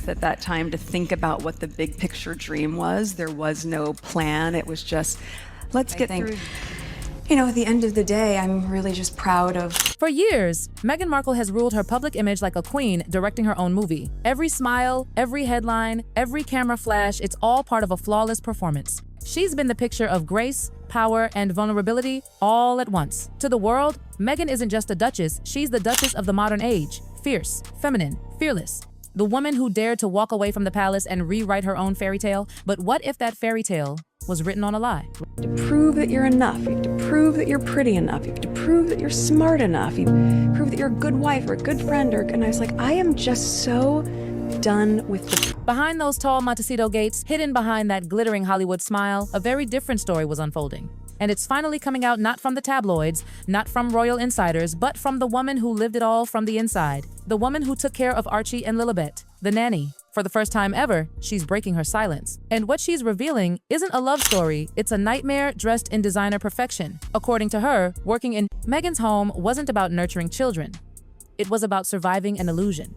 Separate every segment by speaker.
Speaker 1: bandwidth at that time to think about what the big picture dream was. There was no plan. It was just, let's get through. You know, at the end of the day, I'm really just proud of...
Speaker 2: For years, Meghan Markle has ruled her public image like a queen directing her own movie. Every smile, every headline, every camera flash, it's all part of a flawless performance. She's been the picture of grace, power, and vulnerability all at once. To the world, Meghan isn't just a duchess, she's the duchess of the modern age. Fierce, feminine, fearless. The woman who dared to walk away from the palace and rewrite her own fairy tale. But what if that fairy tale was written on a lie?
Speaker 1: To prove that you're enough, you have to prove that you're pretty enough, you have to prove that you're smart enough, you prove that you're a good wife or a good friend, and I was like, I am just so done with the...
Speaker 2: Behind those tall Montecito gates, hidden behind that glittering Hollywood smile, a very different story was unfolding. And it's finally coming out not from the tabloids, not from royal insiders, but from the woman who lived it all from the inside. The woman who took care of Archie and Lilibet, the nanny. For the first time ever, she's breaking her silence. And what she's revealing isn't a love story, it's a nightmare dressed in designer perfection. According to her, working in Meghan's home wasn't about nurturing children. It was about surviving an illusion.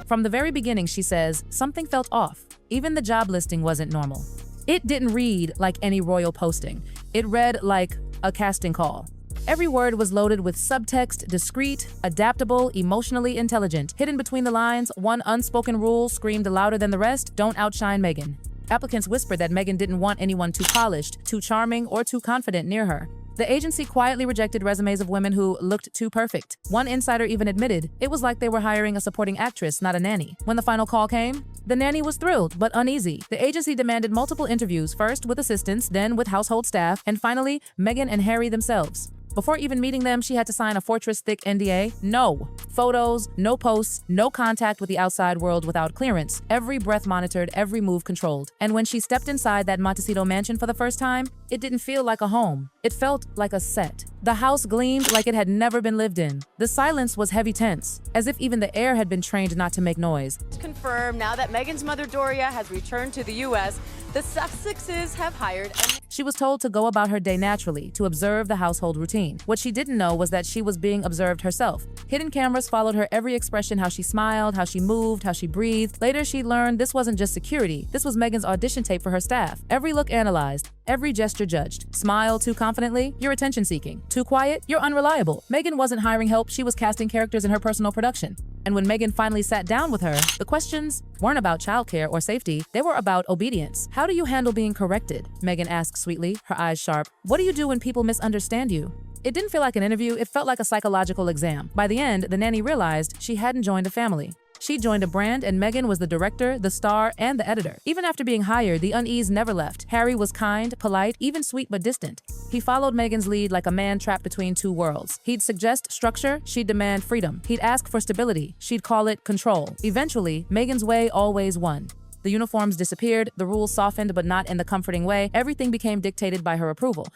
Speaker 2: From the very beginning, she says, something felt off. Even the job listing wasn't normal. It didn't read like any royal posting. It read like a casting call. Every word was loaded with subtext, discreet, adaptable, emotionally intelligent. Hidden between the lines, one unspoken rule screamed louder than the rest: don't outshine Meghan. Applicants whispered that Meghan didn't want anyone too polished, too charming, or too confident near her. The agency quietly rejected resumes of women who looked too perfect. One insider even admitted it was like they were hiring a supporting actress, not a nanny. When the final call came, the nanny was thrilled, but uneasy. The agency demanded multiple interviews, first with assistants, then with household staff, and finally, Meghan and Harry themselves. Before even meeting them, she had to sign a fortress-thick NDA. No photos, no posts, no contact with the outside world without clearance. Every breath monitored, every move controlled. And when she stepped inside that Montecito mansion for the first time, it didn't feel like a home. It felt like a set. The house gleamed like it had never been lived in. The silence was heavy tense, as if even the air had been trained not to make noise.
Speaker 3: Confirmed now that Meghan's mother Doria has returned to the U.S., the Sussexes have hired
Speaker 2: She was told to go about her day naturally, to observe the household routine. What she didn't know was that she was being observed herself. Hidden cameras followed her every expression, how she smiled, how she moved, how she breathed. Later, she learned this wasn't just security. This was Meghan's audition tape for her staff. Every look analyzed, every gesture judged. Smile too confidently, you're attention-seeking. Too quiet, you're unreliable. Meghan wasn't hiring help, she was casting characters in her personal production. And when Meghan finally sat down with her, the questions weren't about childcare or safety, they were about obedience. How do you handle being corrected? Meghan asked sweetly, her eyes sharp. What do you do when people misunderstand you? It didn't feel like an interview, it felt like a psychological exam. By the end, the nanny realized she hadn't joined a family. She joined a brand, and Meghan was the director, the star, and the editor. Even after being hired, the unease never left. Harry was kind, polite, even sweet but distant. He followed Meghan's lead like a man trapped between two worlds. He'd suggest structure, she'd demand freedom. He'd ask for stability, she'd call it control. Eventually, Meghan's way always won. The uniforms disappeared, the rules softened but not in the comforting way. Everything became dictated by her approval.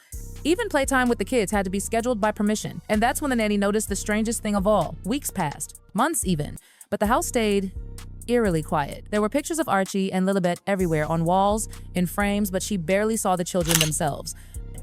Speaker 2: Even playtime with the kids had to be scheduled by permission. And that's when the nanny noticed the strangest thing of all. Weeks passed, months even. But the house stayed eerily quiet. There were pictures of Archie and Lilibet everywhere, on walls, in frames, but she barely saw the children themselves.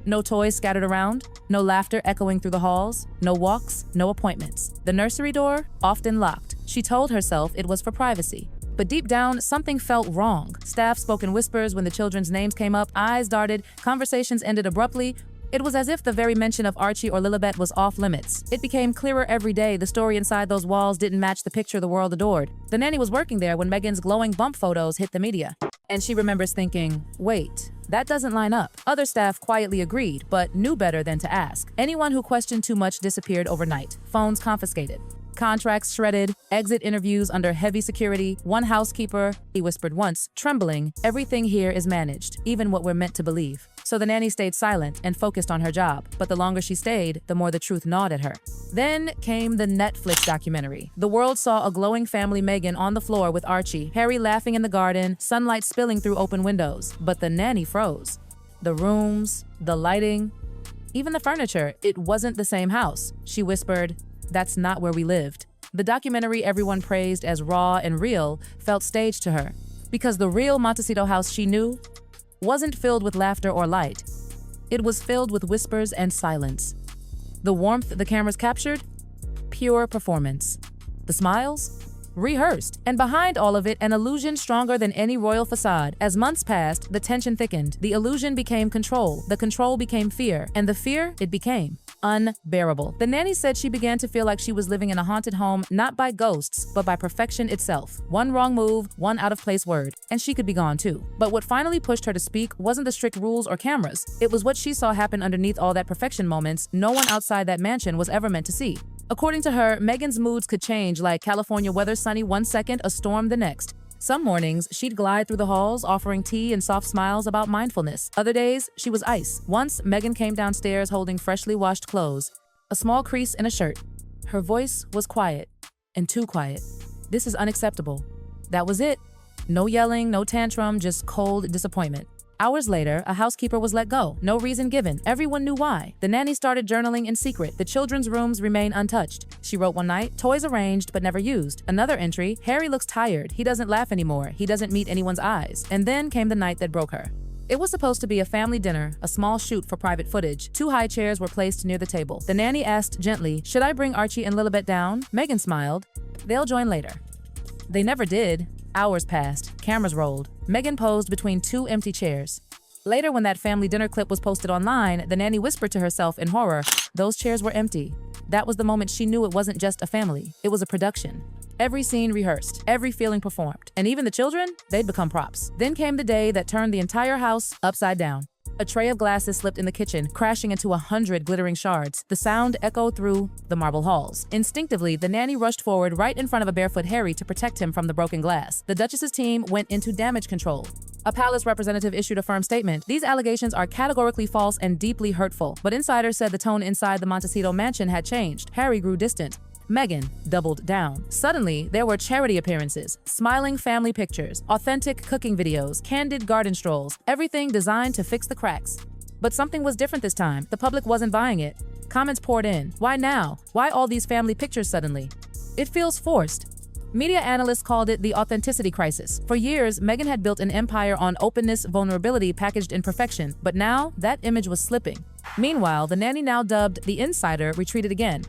Speaker 2: No toys scattered around, no laughter echoing through the halls, no walks, no appointments. The nursery door, often locked. She told herself it was for privacy. But deep down, something felt wrong. Staff spoke in whispers when the children's names came up, eyes darted, conversations ended abruptly. It was as if the very mention of Archie or Lilibet was off limits. It became clearer every day the story inside those walls didn't match the picture the world adored. The nanny was working there when Meghan's glowing bump photos hit the media. And she remembers thinking, wait, that doesn't line up. Other staff quietly agreed, but knew better than to ask. Anyone who questioned too much disappeared overnight. Phones confiscated. Contracts shredded, exit interviews under heavy security. One housekeeper, he whispered once, trembling, everything here is managed, even what we're meant to believe. So the nanny stayed silent and focused on her job, but the longer she stayed, the more the truth gnawed at her. Then came the Netflix documentary. The world saw a glowing family, Meghan on the floor with Archie, Harry laughing in the garden, sunlight spilling through open windows. But the nanny froze. The rooms, the lighting, even the furniture, it wasn't the same house. She whispered, that's not where we lived. The documentary everyone praised as raw and real felt staged to her, because the real Montecito house she knew wasn't filled with laughter or light. It was filled with whispers and silence. The warmth the cameras captured, pure performance. The smiles, rehearsed. And behind all of it, an illusion stronger than any royal facade. As months passed, the tension thickened. The illusion became control. The control became fear. And the fear, it became unbearable. The nanny said she began to feel like she was living in a haunted home, not by ghosts, but by perfection itself. One wrong move, one out-of-place word, and she could be gone too. But what finally pushed her to speak wasn't the strict rules or cameras. It was what she saw happen underneath all that perfection moments no one outside that mansion was ever meant to see. According to her, Meghan's moods could change like California weather, sunny one second, a storm the next. Some mornings, she'd glide through the halls, offering tea and soft smiles about mindfulness. Other days, she was ice. Once, Meghan came downstairs holding freshly washed clothes, a small crease in a shirt. Her voice was quiet, and too quiet. "This is unacceptable." That was it. No yelling, no tantrum, just cold disappointment. Hours later, a housekeeper was let go. No reason given. Everyone knew why. The nanny started journaling in secret. The children's rooms remain untouched. She wrote one night, "Toys arranged but never used." Another entry, "Harry looks tired. He doesn't laugh anymore. He doesn't meet anyone's eyes." And then came the night that broke her. It was supposed to be a family dinner, a small shoot for private footage. 2 high chairs were placed near the table. The nanny asked gently, "Should I bring Archie and Lilibet down?" Meghan smiled. "They'll join later." They never did. Hours passed. Cameras rolled. Meghan posed between 2 empty chairs. Later, when that family dinner clip was posted online, the nanny whispered to herself in horror, those chairs were empty. That was the moment she knew it wasn't just a family. It was a production. Every scene rehearsed, every feeling performed. And even the children, they'd become props. Then came the day that turned the entire house upside down. A tray of glasses slipped in the kitchen, crashing into 100 glittering shards. The sound echoed through the marble halls. Instinctively, the nanny rushed forward right in front of a barefoot Harry to protect him from the broken glass. The Duchess's team went into damage control. A palace representative issued a firm statement. "These allegations are categorically false and deeply hurtful." But insiders said the tone inside the Montecito mansion had changed. Harry grew distant. Meghan doubled down. Suddenly, there were charity appearances, smiling family pictures, authentic cooking videos, candid garden strolls, everything designed to fix the cracks. But something was different this time. The public wasn't buying it. Comments poured in. "Why now? Why all these family pictures suddenly? It feels forced." Media analysts called it the authenticity crisis. For years, Meghan had built an empire on openness, vulnerability packaged in perfection, but now that image was slipping. Meanwhile, the nanny, now dubbed the insider, retreated again.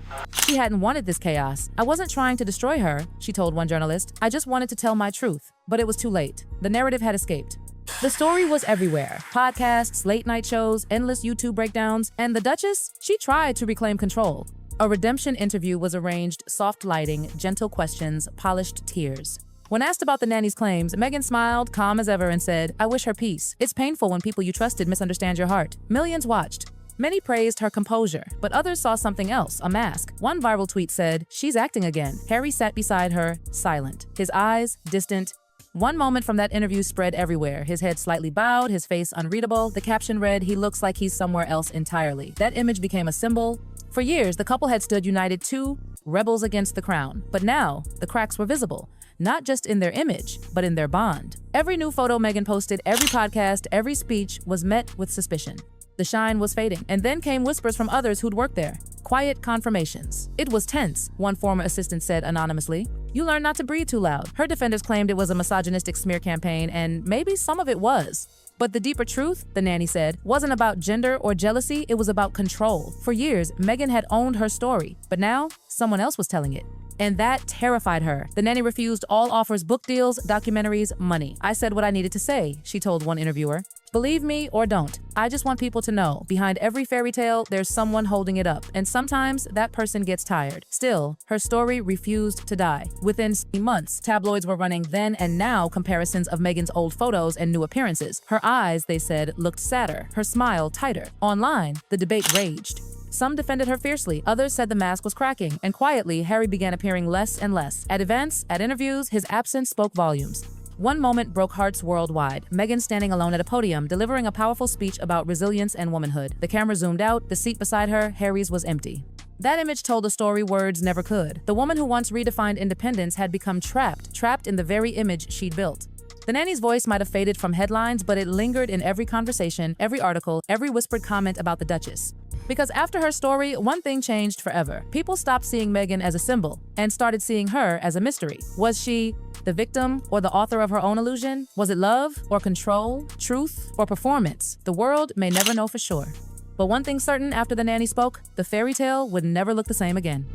Speaker 2: She hadn't wanted this chaos. "I wasn't trying to destroy her," she told one journalist. "I just wanted to tell my truth." But it was too late. The narrative had escaped. The story was everywhere. Podcasts, late-night shows, endless YouTube breakdowns, and the Duchess, she tried to reclaim control. A redemption interview was arranged, soft lighting, gentle questions, polished tears. When asked about the nanny's claims, Meghan smiled, calm as ever, and said, "I wish her peace. It's painful when people you trusted misunderstand your heart." Millions watched. Many praised her composure, but others saw something else, a mask. One viral tweet said, "She's acting again." Harry sat beside her, silent, his eyes distant. One moment from that interview spread everywhere, his head slightly bowed, his face unreadable. The caption read, "He looks like he's somewhere else entirely." That image became a symbol. For years, the couple had stood united, two rebels against the crown. But now, the cracks were visible, not just in their image, but in their bond. Every new photo Meghan posted, every podcast, every speech was met with suspicion. The shine was fading, and then came whispers from others who'd worked there. Quiet confirmations. "It was tense," one former assistant said anonymously. "You learned not to breathe too loud." Her defenders claimed it was a misogynistic smear campaign, and maybe some of it was. But the deeper truth, the nanny said, wasn't about gender or jealousy, it was about control. For years, Meghan had owned her story, but now someone else was telling it. And that terrified her. The nanny refused all offers, book deals, documentaries, money. "I said what I needed to say," she told one interviewer. "Believe me or don't. I just want people to know, behind every fairy tale, there's someone holding it up. And sometimes that person gets tired." Still, her story refused to die. Within months, tabloids were running then and now comparisons of Meghan's old photos and new appearances. Her eyes, they said, looked sadder, her smile tighter. Online, the debate raged. Some defended her fiercely, others said the mask was cracking, and quietly, Harry began appearing less and less. At events, at interviews, his absence spoke volumes. One moment broke hearts worldwide. Meghan standing alone at a podium, delivering a powerful speech about resilience and womanhood. The camera zoomed out, the seat beside her, Harry's, was empty. That image told a story words never could. The woman who once redefined independence had become trapped in the very image she'd built. The nanny's voice might have faded from headlines, but it lingered in every conversation, every article, every whispered comment about the Duchess. Because after her story, one thing changed forever. People stopped seeing Meghan as a symbol and started seeing her as a mystery. Was she the victim or the author of her own illusion? Was it love or control, truth or performance? The world may never know for sure. But one thing certain, after the nanny spoke, the fairy tale would never look the same again.